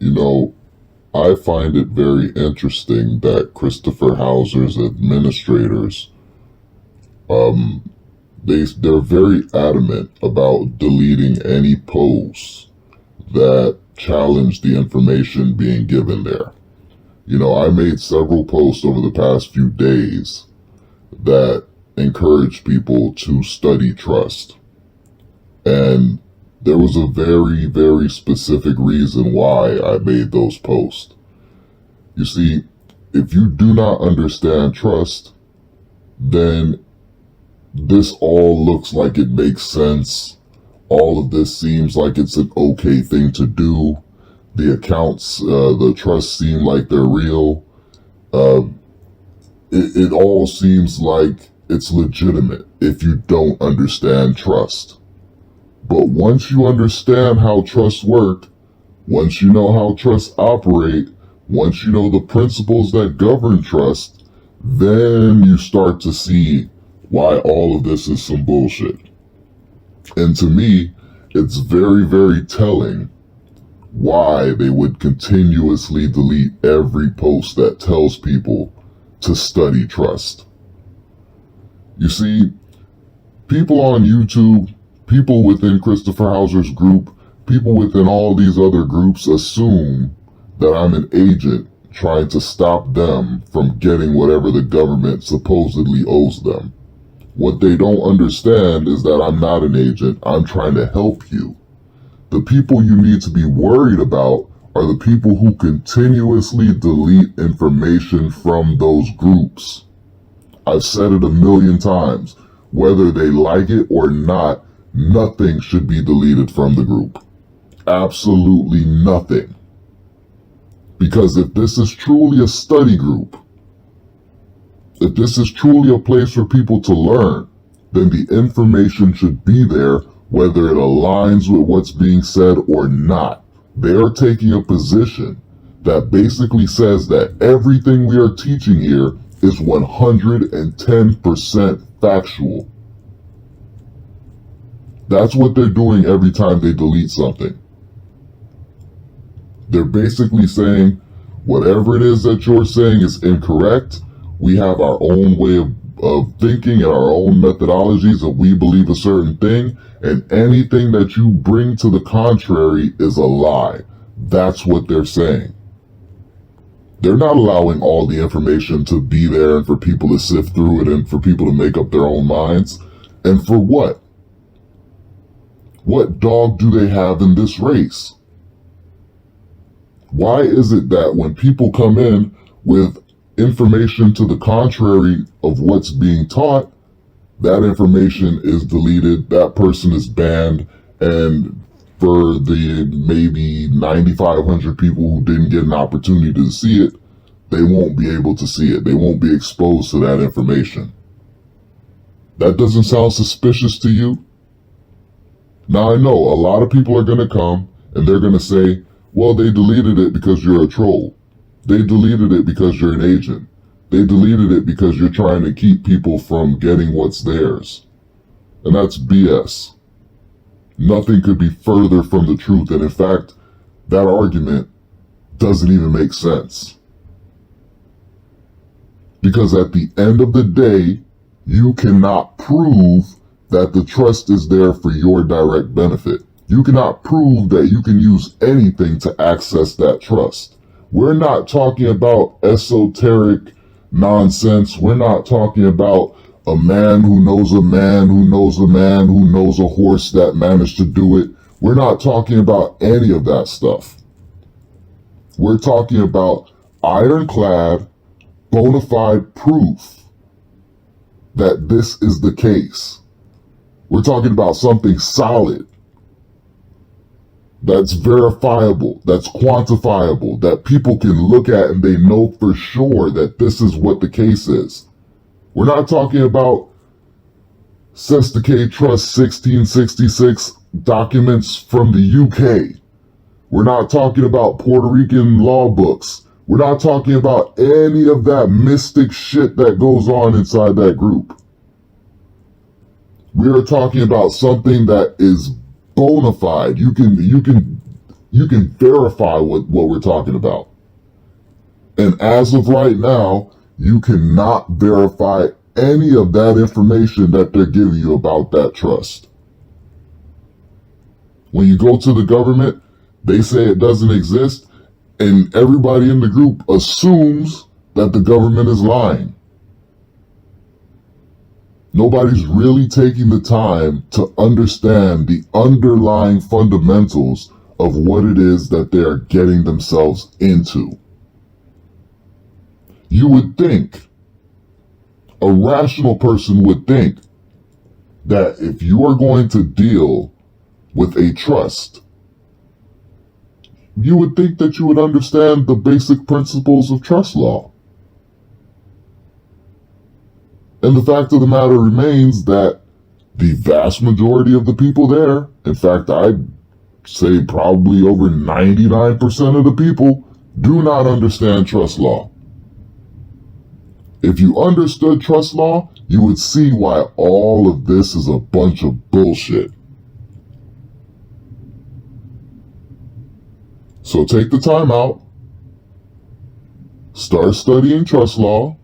You know, I find it very interesting that Christopher Hauser's administrators, they're very adamant about deleting any posts that challenge the information being given there. You know, I made several posts over the past few days that encourage people to study trust. And there was a very, very specific reason why I made those posts. You see, if you do not understand trust, then this all looks like it makes sense. All of this seems like it's an okay thing to do. The accounts, the trusts seem like they're real. It all seems like it's legitimate if you don't understand trust. But once you understand how trusts work, once you know how trusts operate, once you know the principles that govern trust, then you start to see why all of this is some bullshit. And to me, it's very, very telling why they would continuously delete every post that tells people to study trust. You see, people on YouTube, people within Christopher Hauser's group, people within all these other groups assume that I'm an agent trying to stop them from getting whatever the government supposedly owes them. What they don't understand is that I'm not an agent. I'm trying to help you. The people you need to be worried about are the people who continuously delete information from those groups. I've said it a million times. Whether they like it or not, nothing should be deleted from the group. Absolutely nothing. Because if this is truly a study group, if this is truly a place for people to learn, then the information should be there whether it aligns with what's being said or not. They are taking a position that basically says that everything we are teaching here is 110% factual. That's what they're doing every time they delete something. They're basically saying, whatever it is that you're saying is incorrect. We have our own way of thinking and our own methodologies, and we believe a certain thing, and anything that you bring to the contrary is a lie. That's what they're saying. They're not allowing all the information to be there and for people to sift through it and for people to make up their own minds. And for what? What dog do they have in this race? Why is it that when people come in with information to the contrary of what's being taught, that information is deleted, that person is banned, and for the maybe 9,500 people who didn't get an opportunity to see it, they won't be able to see it. They won't be exposed to that information. That doesn't sound suspicious to you? Now I know a lot of people are going to come and they're going to say, well, they deleted it because you're a troll. They deleted it because you're an agent. They deleted it because you're trying to keep people from getting what's theirs. And that's BS. Nothing could be further from the truth. And in fact, that argument doesn't even make sense. Because at the end of the day, you cannot prove that the trust is there for your direct benefit. You cannot prove that you can use anything to access that trust. We're not talking about esoteric nonsense. We're not talking about a man who knows a man who knows a man who knows a horse that managed to do it. We're not talking about any of that stuff. We're talking about ironclad, bona fide proof that this is the case. We're talking about something solid, that's verifiable, that's quantifiable, that people can look at and they know for sure that this is what the case is. We're not talking about Sesticade Trust 1666 documents from the UK. We're not talking about Puerto Rican law books. We're not talking about any of that mystic shit that goes on inside that group. We are talking about something that is bona fide. You can you can verify what we're talking about. And as of right now, you cannot verify any of that information that they're giving you about that trust. When you go to the government, they say it doesn't exist, and everybody in the group assumes that the government is lying. Nobody's really taking the time to understand the underlying fundamentals of what it is that they are getting themselves into. You would think, a rational person would think, that if you are going to deal with a trust, you would think that you would understand the basic principles of trust law. And the fact of the matter remains that the vast majority of the people there, in fact, I'd say probably over 99% of the people, do not understand trust law. If you understood trust law, you would see why all of this is a bunch of bullshit. So take the time out, start studying trust law,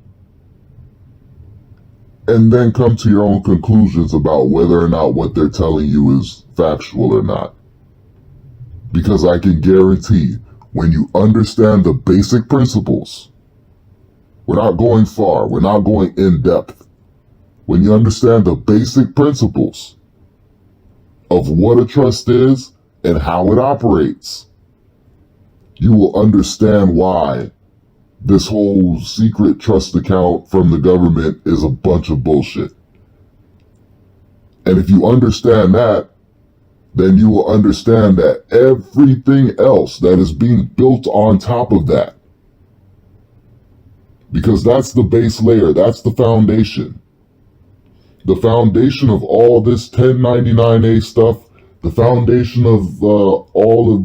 and then come to your own conclusions about whether or not what they're telling you is factual or not. Because I can guarantee, when you understand the basic principles, we're not going far, we're not going in depth. When you understand the basic principles of what a trust is and how it operates, you will understand why this whole secret trust account from the government is a bunch of bullshit. And if you understand that, then you will understand that everything else that is being built on top of that, because that's the base layer, that's the foundation. The foundation of all this 1099A stuff, the foundation of all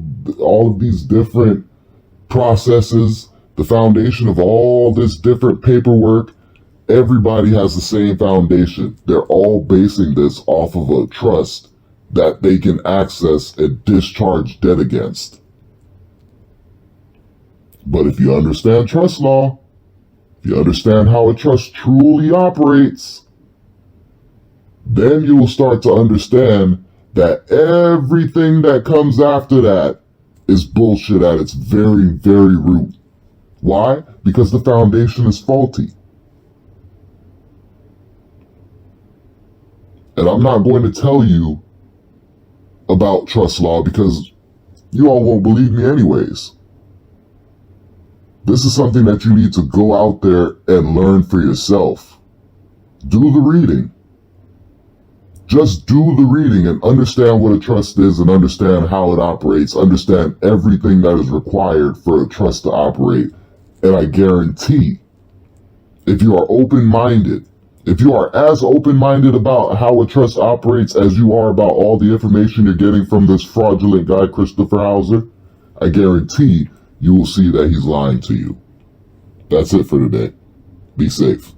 of these different processes, the foundation of all this different paperwork, everybody has the same foundation. They're all basing this off of a trust that they can access and discharge debt against. But if you understand trust law, if you understand how a trust truly operates, then you will start to understand that everything that comes after that is bullshit at its very, very root. Why? Because the foundation is faulty. And I'm not going to tell you about trust law because you all won't believe me anyways. This is something that you need to go out there and learn for yourself. Do the reading. Just do the reading and understand what a trust is and understand how it operates. Understand everything that is required for a trust to operate. And I guarantee, if you are open-minded, if you are as open-minded about how a trust operates as you are about all the information you're getting from this fraudulent guy, Christopher Hauser, I guarantee you will see that he's lying to you. That's it for today. Be safe.